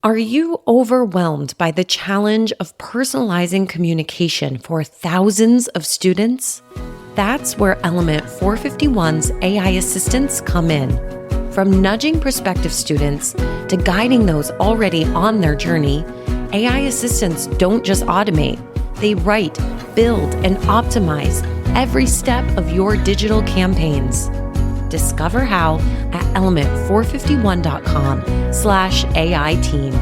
Are you overwhelmed by the challenge of personalizing communication for thousands of students? That's where Element 451's AI assistants come in. From nudging prospective students to guiding those already on their journey, AI assistants don't just automate, they write, build, and optimize every step of your digital campaigns. Discover how at element451.com/AI team.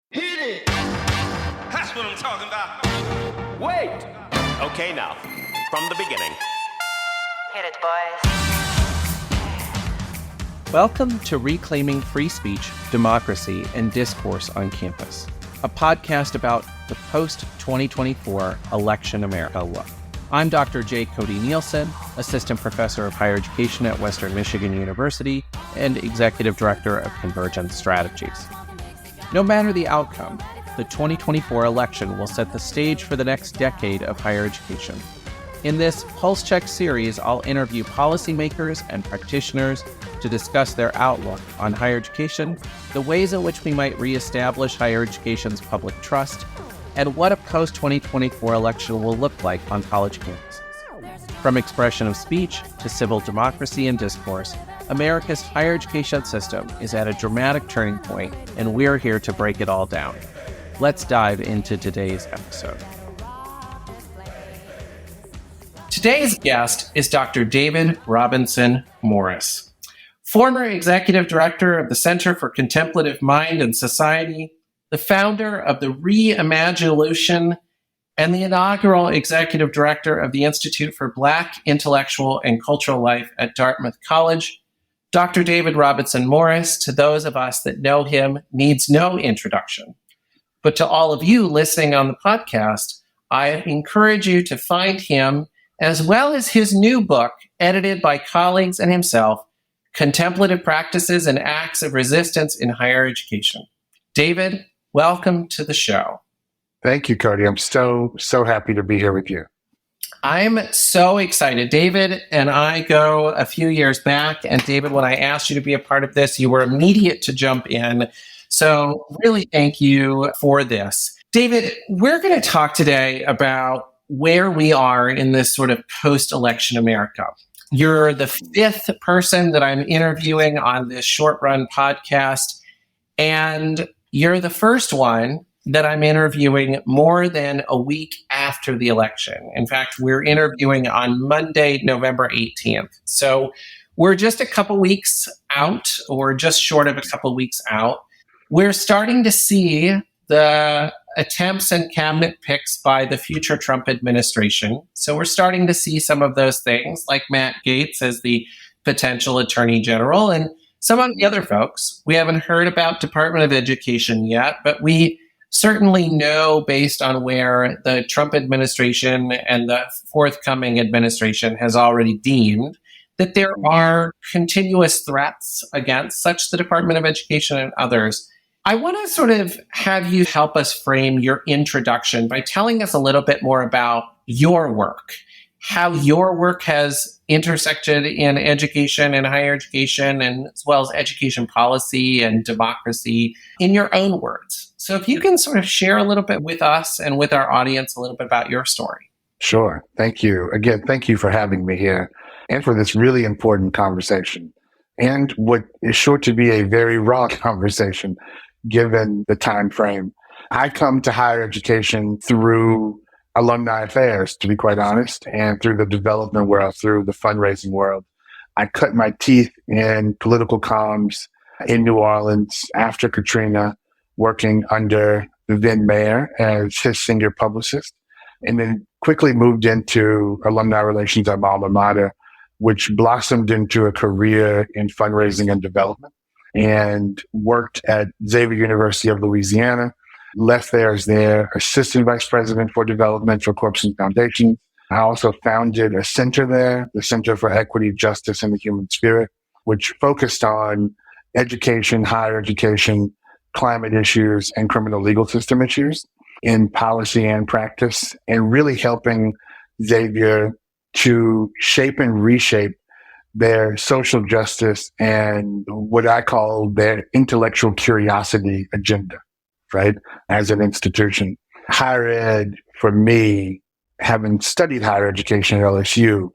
Hit it! That's what I'm talking about. Wait! Okay, now, from the beginning. Hit it, boys. Welcome to Reclaiming Free Speech, Democracy, and Discourse on Campus, a podcast about the post-2024 election America look. I'm Dr. J. Cody Nielsen, Assistant Professor of Higher Education at Western Michigan University and Executive Director of Convergence Strategies. No matter the outcome, the 2024 election will set the stage for the next decade of higher education. In this Pulse Check series, I'll interview policymakers and practitioners to discuss their outlook on higher education, the ways in which we might reestablish higher education's public trust, and what a post-2024 election will look like on college campuses. From expression of speech to civil democracy and discourse, America's higher education system is at a dramatic turning point, and we're here to break it all down. Let's dive into today's episode. Today's guest is Dr. David Robinson Morris, former Executive Director of the Center for Contemplative Mind and Society, the founder of the Reimagination, and the inaugural Executive Director of the Institute for Black Intellectual and Cultural Life at Dartmouth College. Dr. David Robinson Morris, to those of us that know him, needs no introduction. But to all of you listening on the podcast, I encourage you to find him, as well as his new book, edited by colleagues and himself, Contemplative Practices and Acts of Resistance in Higher Education. David, welcome to the show. Thank you, Cody. I'm so happy to be here with you. I'm so excited. David and I go a few years back, and David, when I asked you to be a part of this, you were immediate to jump in. So really thank you for this. David, we're going to talk today about where we are in this sort of post-election America. You're the fifth person that I'm interviewing on this short-run podcast, and you're the first one that I'm interviewing more than a week after the election. In fact, we're interviewing on Monday, November 18th. So we're just a couple weeks out, or just short of a couple weeks out. We're starting to see the attempts and cabinet picks by the future Trump administration. So we're starting to see some of those things, like Matt Gaetz as the potential attorney general, and some of the other folks. We haven't heard about Department of Education yet, but we certainly know, based on where the Trump administration and the forthcoming administration has already deemed, that there are continuous threats against such the Department of Education and others. I want to sort of have you help us frame your introduction by telling us a little bit more about your work, how your work has intersected in education and higher education, and as well as education policy and democracy, in your own words. So if you can sort of share a little bit with us and with our audience a little bit about your story. Sure. Thank you. Again, thank you for having me here and for this really important conversation, and what is sure to be a very raw conversation given the time frame. I come to higher education through alumni affairs, to be quite honest, and through the development world, through the fundraising world. I cut my teeth in political comms in New Orleans after Katrina, working under the then mayor as his senior publicist, and then quickly moved into alumni relations at my alma mater, which blossomed into a career in fundraising and development, and worked at Xavier University of Louisiana. Left there as their assistant vice president for development for corps and foundations. I also founded a center there, the Center for Equity, Justice, and the Human Spirit, which focused on education, higher education, climate issues, and criminal legal system issues in policy and practice, and really helping Xavier to shape and reshape their social justice and what I call their intellectual curiosity agenda, right? As an institution. Higher ed, for me, having studied higher education at LSU,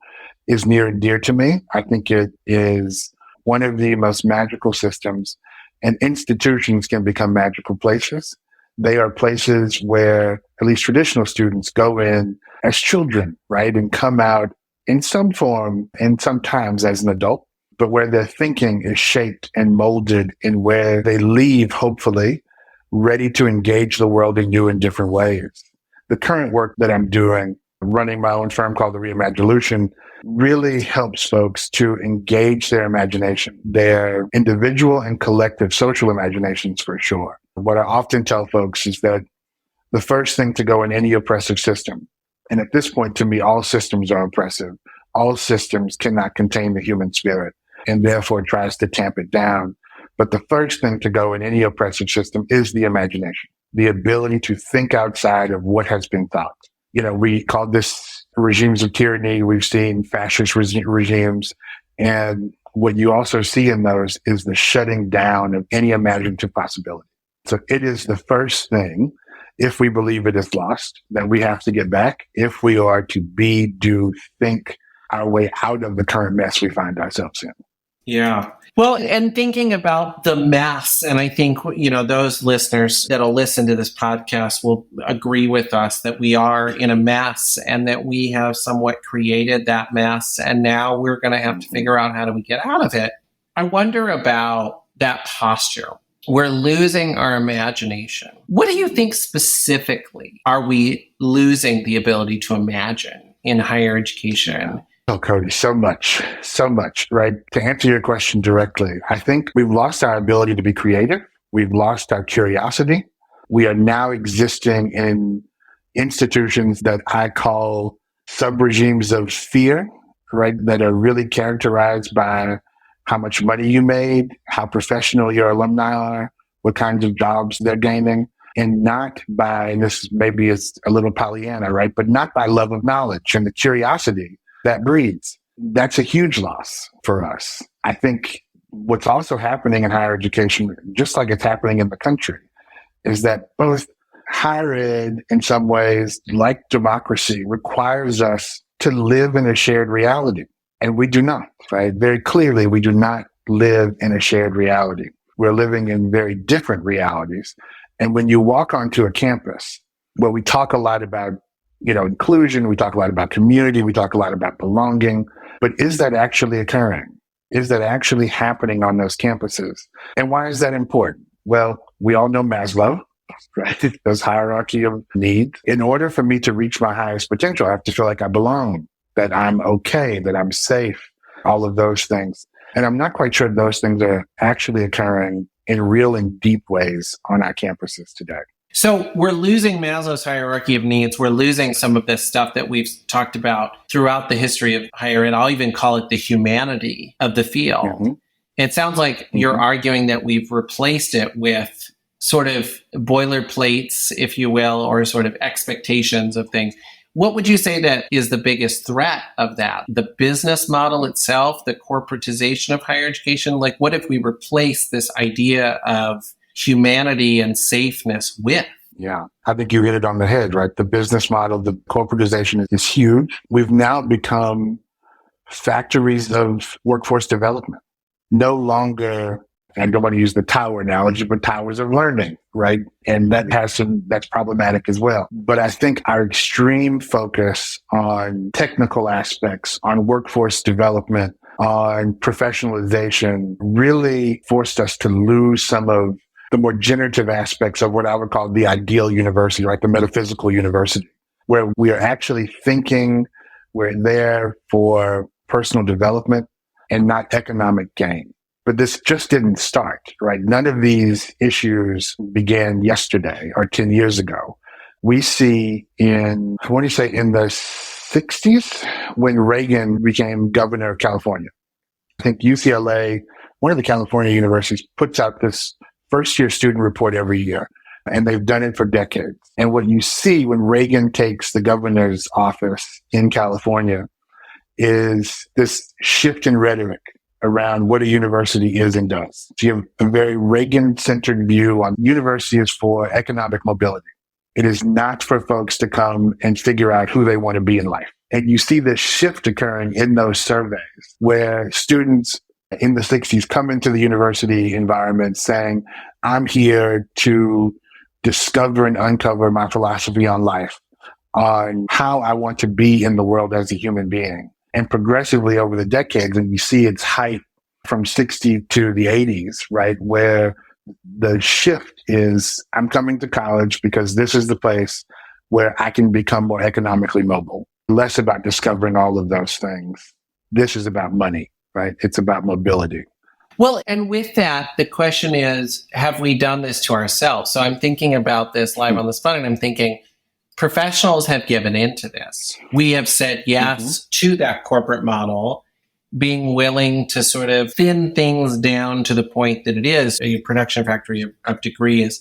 is near and dear to me. I think it is one of the most magical systems, and institutions can become magical places. They are places where at least traditional students go in as children, right? And come out in some form and sometimes as an adult, but where their thinking is shaped and molded and where they leave, hopefully, ready to engage the world in new and different ways. The current work that I'm doing, running my own firm called the Reimagilution, really helps folks to engage their imagination, their individual and collective social imaginations for sure. What I often tell folks is that the first thing to go in any oppressive system, and at this point, to me, all systems are oppressive. All systems cannot contain the human spirit and therefore tries to tamp it down. But the first thing to go in any oppressive system is the imagination, the ability to think outside of what has been thought. You know, we call this regimes of tyranny. We've seen fascist regimes. And what you also see in those is the shutting down of any imaginative possibility. So it is the first thing, if we believe it is lost, that we have to get back if we are to think our way out of the current mess we find ourselves in. Yeah. Well, and thinking about the mass, and I think, those listeners that'll listen to this podcast will agree with us that we are in a mess and that we have somewhat created that mess. And now we're going to have to figure out how do we get out of it. I wonder about that posture. We're losing our imagination. What do you think specifically are we losing the ability to imagine in higher education? Oh, Cody, so much, right? To answer your question directly, I think we've lost our ability to be creative. We've lost our curiosity. We are now existing in institutions that I call sub-regimes of fear, right? That are really characterized by how much money you made, how professional your alumni are, what kinds of jobs they're gaining, and not by, and this maybe is a little Pollyanna, right? But not by love of knowledge and the curiosity that breeds. That's a huge loss for us. I think what's also happening in higher education, just like it's happening in the country, is that both higher ed, in some ways, like democracy, requires us to live in a shared reality. And we do not, right? Very clearly, we do not live in a shared reality. We're living in very different realities. And when you walk onto a campus, where we talk a lot about inclusion, we talk a lot about community, we talk a lot about belonging, but is that actually occurring? Is that actually happening on those campuses? And why is that important? Well, we all know Maslow, right? Those hierarchy of needs. In order for me to reach my highest potential, I have to feel like I belong, that I'm okay, that I'm safe, all of those things. And I'm not quite sure those things are actually occurring in real and deep ways on our campuses today. So we're losing Maslow's hierarchy of needs. We're losing some of this stuff that we've talked about throughout the history of higher ed. I'll even call it the humanity of the field. Mm-hmm. It sounds like you're arguing that we've replaced it with sort of boilerplates, if you will, or sort of expectations of things. What would you say that is the biggest threat of that? The business model itself, the corporatization of higher education? Like, what if we replace this idea of humanity and safeness with? Yeah, I think you hit it on the head, right? The business model, the corporatization is huge. We've now become factories of workforce development. No longer, I don't want to use the tower analogy, but towers of learning, right? And that's problematic as well. But I think our extreme focus on technical aspects, on workforce development, on professionalization really forced us to lose some of the more generative aspects of what I would call the ideal university, right? The metaphysical university, where we are actually thinking, we're there for personal development and not economic gain. But this just didn't start, right? None of these issues began yesterday or 10 years ago. We see in the 60s, when Reagan became governor of California. I think UCLA, one of the California universities, puts out this first-year student report every year, and they've done it for decades. And what you see when Reagan takes the governor's office in California is this shift in rhetoric around what a university is and does. So you have a very Reagan-centered view on universities for economic mobility. It is not for folks to come and figure out who they want to be in life. And you see this shift occurring in those surveys where students in the 60s come into the university environment saying, I'm here to discover and uncover my philosophy on life, on how I want to be in the world as a human being. And progressively over the decades, and you see its height from 60 to the 80s, right, where the shift is, I'm coming to college because this is the place where I can become more economically mobile. Less about discovering all of those things. This is about money, right? It's about mobility. Well, and with that, the question is, have we done this to ourselves? So I'm thinking about this live on the spot, and I'm thinking, professionals have given into this. We have said yes to that corporate model, being willing to sort of thin things down to the point that it is a production factory of degrees,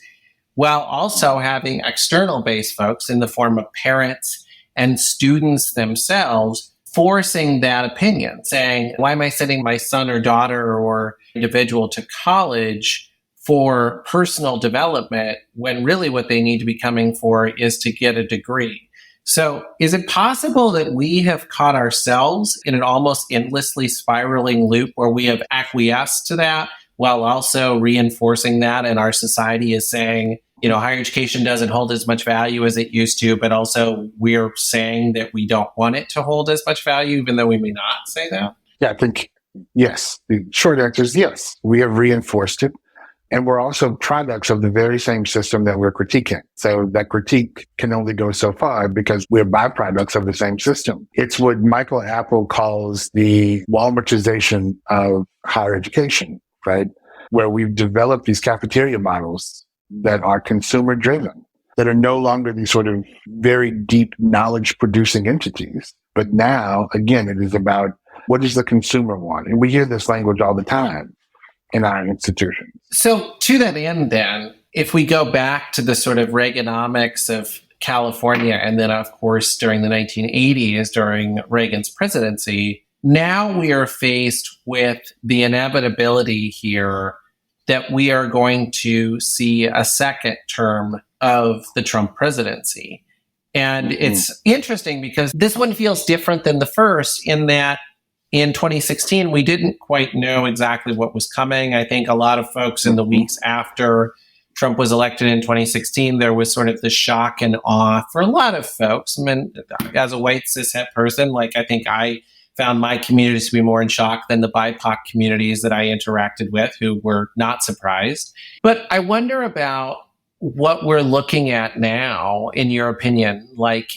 while also having external-based folks in the form of parents and students themselves forcing that opinion, saying, why am I sending my son or daughter or individual to college for personal development when really what they need to be coming for is to get a degree? So is it possible that we have caught ourselves in an almost endlessly spiraling loop where we have acquiesced to that while also reinforcing that, and our society is saying, higher education doesn't hold as much value as it used to, but also we're saying that we don't want it to hold as much value, even though we may not say that? Yeah, I think, yes. The short answer is yes. We have reinforced it. And we're also products of the very same system that we're critiquing. So that critique can only go so far because we're byproducts of the same system. It's what Michael Apple calls the Walmartization of higher education, right? Where we've developed these cafeteria models that are consumer driven, that are no longer these sort of very deep knowledge producing entities. But now, again, it is about what does the consumer want? And we hear this language all the time in our institutions. So to that end, then, if we go back to the sort of Reaganomics of California, and then, of course, during the 1980s, during Reagan's presidency, now we are faced with the inevitability here that we are going to see a second term of the Trump presidency. And it's interesting because this one feels different than the first in that in 2016, we didn't quite know exactly what was coming. I think a lot of folks in the weeks after Trump was elected in 2016, there was sort of the shock and awe for a lot of folks. I mean, as a white cishet person, I think I found my communities to be more in shock than the BIPOC communities that I interacted with, who were not surprised. But I wonder about what we're looking at now, in your opinion,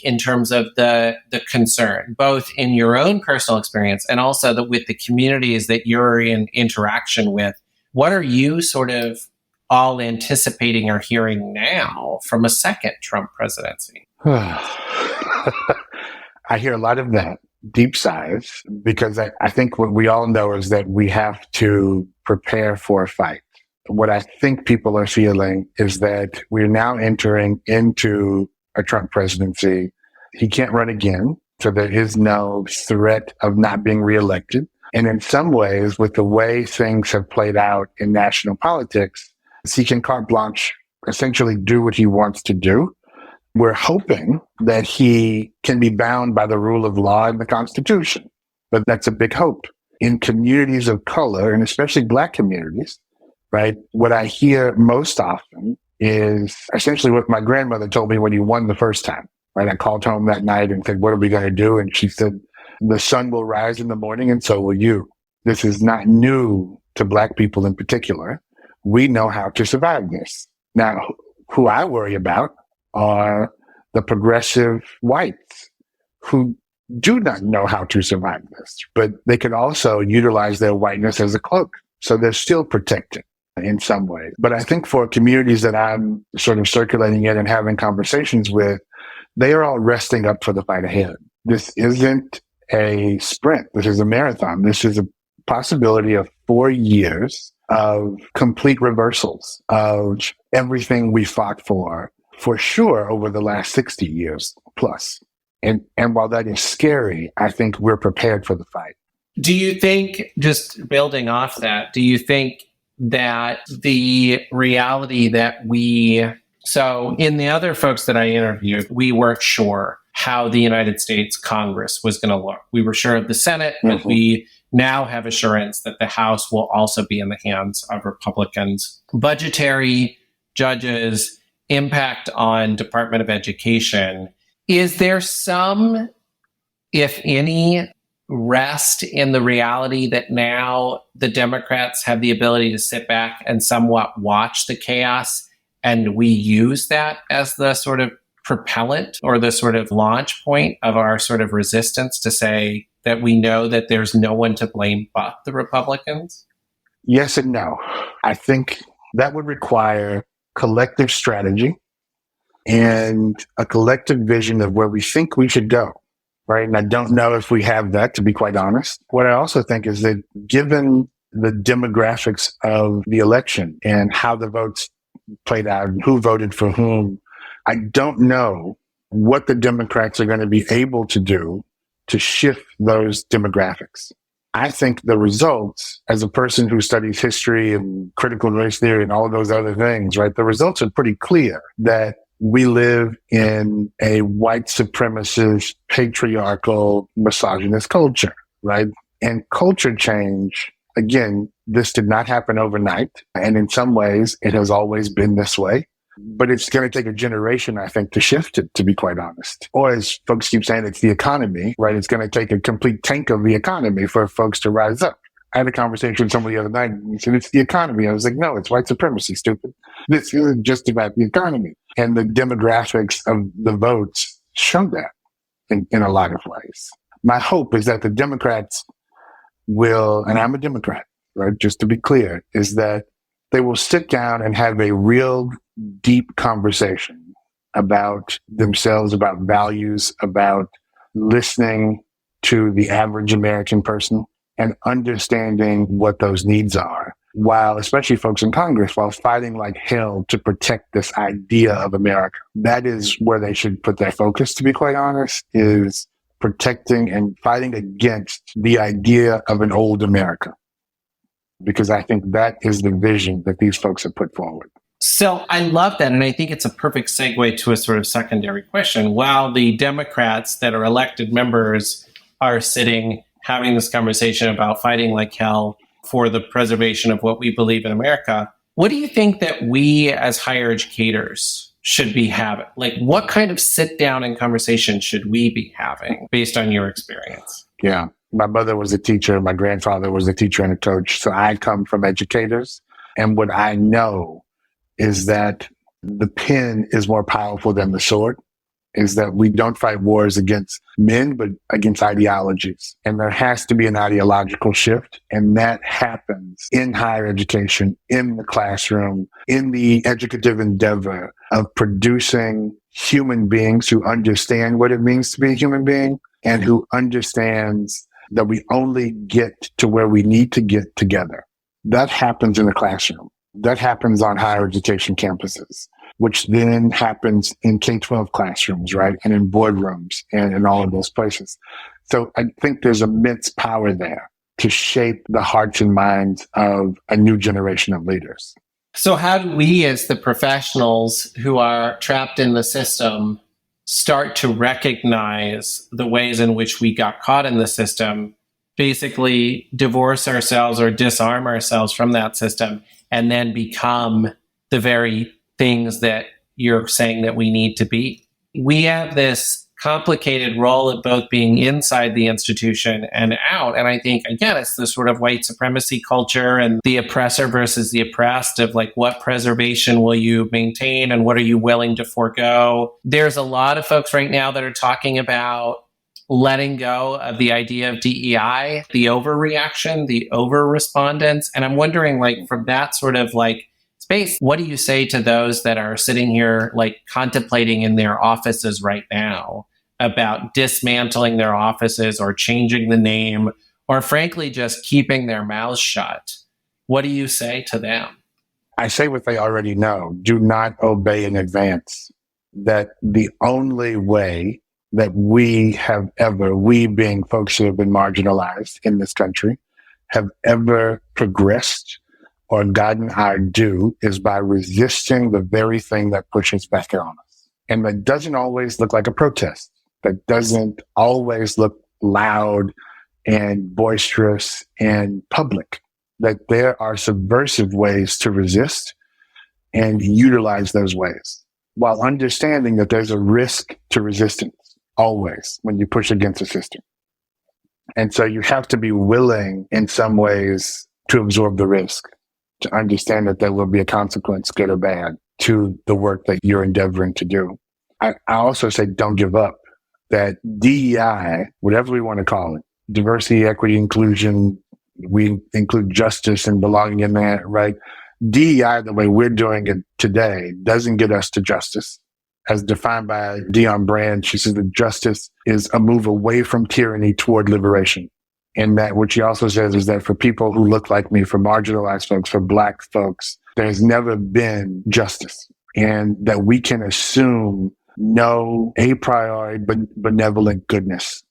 in terms of the concern, both in your own personal experience and also with the communities that you're in interaction with. What are you sort of all anticipating or hearing now from a second Trump presidency? I hear a lot of that, deep sighs, because I think what we all know is that we have to prepare for a fight. What I think people are feeling is that we're now entering into a Trump presidency. He can't run again, so there is no threat of not being reelected. And in some ways, with the way things have played out in national politics, he can carte blanche, essentially do what he wants to do. We're hoping that he can be bound by the rule of law and the Constitution, but that's a big hope. In communities of color, and especially Black communities, right, what I hear most often is essentially what my grandmother told me when he won the first time, right? I called home that night and said, what are we going to do? And she said, the sun will rise in the morning and so will you. This is not new to Black people in particular. We know how to survive this. Now, who I worry about are the progressive whites who do not know how to survive this, but they can also utilize their whiteness as a cloak. So they're still protected in some ways. But I think for communities that I'm sort of circulating in and having conversations with, they are all resting up for the fight ahead. This isn't a sprint. This is a marathon. This is a possibility of 4 years of complete reversals of everything we fought for sure, over the last 60 years plus. And while that is scary, I think we're prepared for the fight. Do you think, just building off that, do you think that the reality that so in the other folks that I interviewed, we weren't sure how the United States Congress was going to look. We were sure of the Senate, but we now have assurance that the House will also be in the hands of Republicans. Budgetary, judges, impact on Department of Education. Is there some, if any, rest in the reality that now the Democrats have the ability to sit back and somewhat watch the chaos, and we use that as the sort of propellant or the sort of launch point of our sort of resistance to say that we know that there's no one to blame but the Republicans? Yes and no. I think that would require collective strategy and a collective vision of where we think we should go, right? And I don't know if we have that, to be quite honest. What I also think is that given the demographics of the election and how the votes played out and who voted for whom, I don't know what the Democrats are going to be able to do to shift those demographics. I think the results, as a person who studies history and critical race theory and all of those other things, right? The results are pretty clear that we live in a white supremacist, patriarchal, misogynist culture, right? And culture change, again, this did not happen overnight. And in some ways, it has always been this way. But it's going to take a generation, I think, to shift it, to be quite honest. Or as folks keep saying, it's the economy, right? It's going to take a complete tank of the economy for folks to rise up. I had a conversation with somebody the other night and he said, it's the economy. I was like, no, it's white supremacy, stupid. This isn't just about the economy. And the demographics of the votes show that in a lot of ways. My hope is that the Democrats will, and I'm a Democrat, right? Just to be clear, is that they will sit down and have a real deep conversation about themselves, about values, about listening to the average American person and understanding what those needs are, while, especially folks in Congress, while fighting like hell to protect this idea of America. That is where they should put their focus, to be quite honest, is protecting and fighting against the idea of an old America. Because I think that is the vision that these folks have put forward. So I love that. And I think it's a perfect segue to a sort of secondary question. While the Democrats that are elected members are sitting having this conversation about fighting like hell for the preservation of what we believe in America, what do you think that we as higher educators should be having? Like, what kind of sit down and conversation should we be having based on your experience? Yeah. My mother was a teacher. My grandfather was a teacher and a coach. So I come from educators. And what I know is that the pen is more powerful than the sword, is that we don't fight wars against men, but against ideologies. And there has to be an ideological shift. And that happens in higher education, in the classroom, in the educative endeavor of producing human beings who understand what it means to be a human being and who understands that we only get to where we need to get together. That happens in the classroom. That happens on higher education campuses, which then happens in K-12 classrooms, right? And in boardrooms and in all of those places. So I think there's immense power there to shape the hearts and minds of a new generation of leaders. So how do we, as the professionals who are trapped in the system, start to recognize the ways in which we got caught in the system, basically divorce ourselves or disarm ourselves from that system, and then become the very things that you're saying that we need to be? We have this complicated role of both being inside the institution and out. And I think, again, it's the sort of white supremacy culture and the oppressor versus the oppressed of like, what preservation will you maintain and what are you willing to forego? There's a lot of folks right now that are talking about letting go of the idea of DEI, the overreaction, the over-respondents. And I'm wondering, like, from that sort of like space, what do you say to those that are sitting here like contemplating in their offices right now about dismantling their offices or changing the name or frankly just keeping their mouths shut? What do you say to them? I say what they already know. Do not obey in advance. That the only way that we being folks who have been marginalized in this country, have ever progressed or gotten our due is by resisting the very thing that pushes back on us. And that doesn't always look like a protest. That doesn't always look loud and boisterous and public. That there are subversive ways to resist and utilize those ways, while understanding that there's a risk to resistance always when you push against a system. And so you have to be willing in some ways to absorb the risk, to understand that there will be a consequence, good or bad, to the work that you're endeavoring to do. I also say don't give up. That DEI, whatever we want to call it, diversity, equity, inclusion, we include justice and belonging in that, right? DEI, the way we're doing it today, doesn't get us to justice. As defined by Dion Brand, she says that justice is a move away from tyranny toward liberation. And that what she also says is that for people who look like me, for marginalized folks, for Black folks, there's never been justice. And that we can assume no a priori benevolent goodness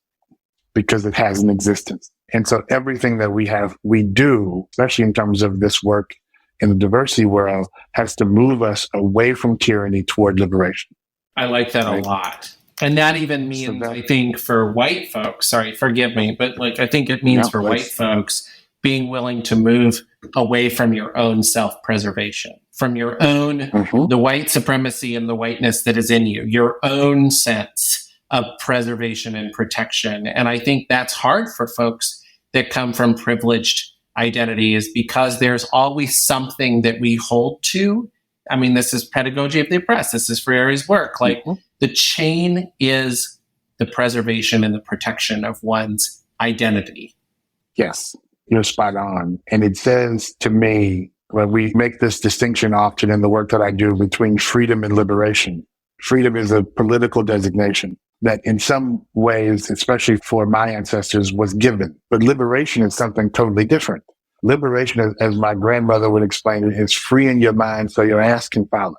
because it has an existence. And so everything that we do, especially in terms of this work in the diversity world, has to move us away from tyranny toward liberation. I like that a lot. And that even means, I think, for white folks, sorry, forgive me, but I think it means for white folks being willing to move away from your own self-preservation, from your own, the white supremacy and the whiteness that is in you, your own sense of preservation and protection. And I think that's hard for folks that come from privileged identities because there's always something that we hold to. I mean, this is pedagogy of the oppressed. This is Freire's work. The chain is the preservation and the protection of one's identity. Yes, you're spot on. And it says to me, when we make this distinction often in the work that I do between freedom and liberation, freedom is a political designation that in some ways, especially for my ancestors, was given. But liberation is something totally different. Liberation, as my grandmother would explain it, is freeing your mind so your ass can follow.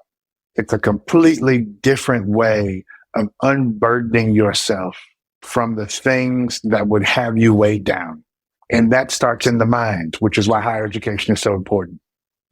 It's a completely different way of unburdening yourself from the things that would have you weighed down. And that starts in the mind, which is why higher education is so important.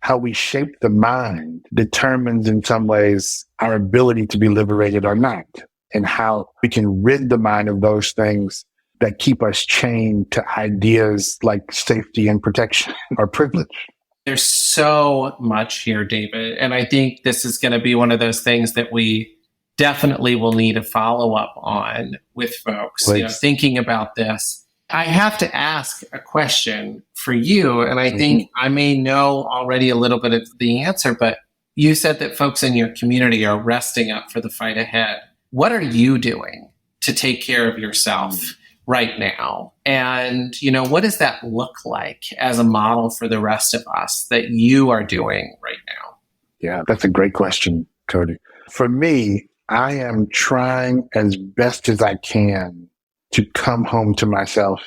How we shape the mind determines in some ways our ability to be liberated or not, and how we can rid the mind of those things that keep us chained to ideas like safety and protection or privilege. There's so much here, David. And I think this is going to be one of those things that we definitely will need a follow-up on with folks, thinking about this. I have to ask a question for you, and I think I may know already a little bit of the answer, but you said that folks in your community are resting up for the fight ahead. What are you doing to take care of yourself right now? And, what does that look like as a model for the rest of us that you are doing right now? Yeah, that's a great question, Cody. For me, I am trying as best as I can to come home to myself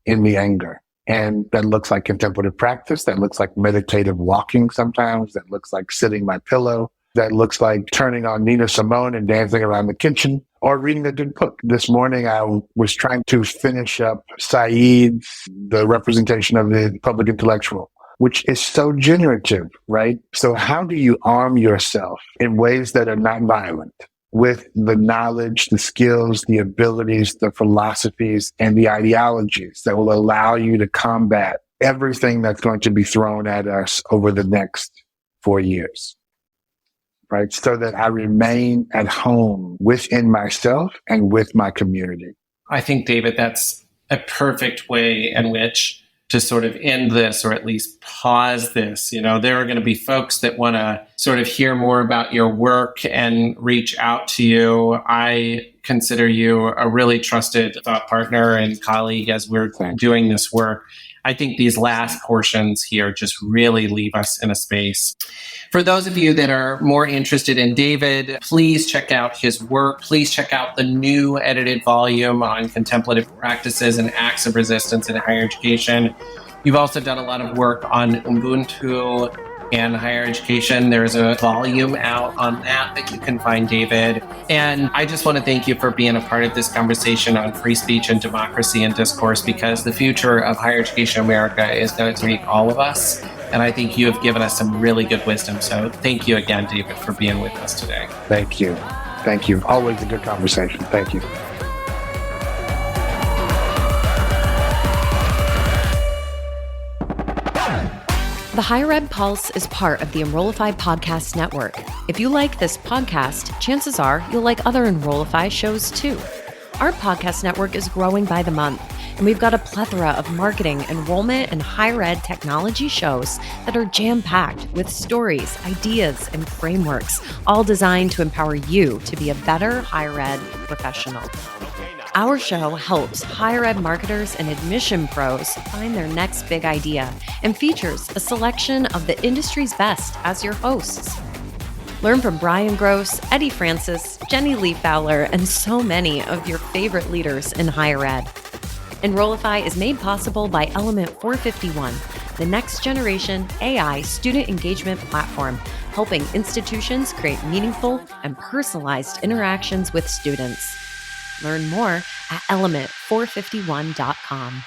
in the anger. And that looks like contemplative practice. That looks like meditative walking sometimes. That looks like sitting my pillow. That looks like turning on Nina Simone and dancing around the kitchen or reading a good book. This morning, I was trying to finish up Said's, the representation of the public intellectual, which is so generative, right? So how do you arm yourself in ways that are not violent with the knowledge, the skills, the abilities, the philosophies, and the ideologies that will allow you to combat everything that's going to be thrown at us over the next 4 years? Right? So that I remain at home within myself and with my community. I think, David, that's a perfect way in which to sort of end this, or at least pause this. There are going to be folks that want to sort of hear more about your work and reach out to you. I consider you a really trusted thought partner and colleague as we're doing this work. I think these last portions here just really leave us in a space. For those of you that are more interested in David, please check out his work. Please check out the new edited volume on contemplative practices and acts of resistance in higher education. You've also done a lot of work on Ubuntu and higher education. There's a volume out on that you can find, David. And I just want to thank you for being a part of this conversation on free speech and democracy and discourse, because the future of higher education in America is going to take all of us. And I think you have given us some really good wisdom. So thank you again, David, for being with us today. Thank you. Thank you. Always a good conversation. Thank you. The Higher Ed Pulse is part of the Enrollify podcast network. If you like this podcast, chances are you'll like other Enrollify shows too. Our podcast network is growing by the month, and we've got a plethora of marketing, enrollment, and higher ed technology shows that are jam-packed with stories, ideas, and frameworks, all designed to empower you to be a better higher ed professional. Our show helps higher ed marketers and admission pros find their next big idea and features a selection of the industry's best as your hosts. Learn from Brian Gross, Eddie Francis, Jenny Lee Fowler, and so many of your favorite leaders in higher ed. Enrollify is made possible by Element 451, the next generation AI student engagement platform, helping institutions create meaningful and personalized interactions with students. Learn more at element451.com.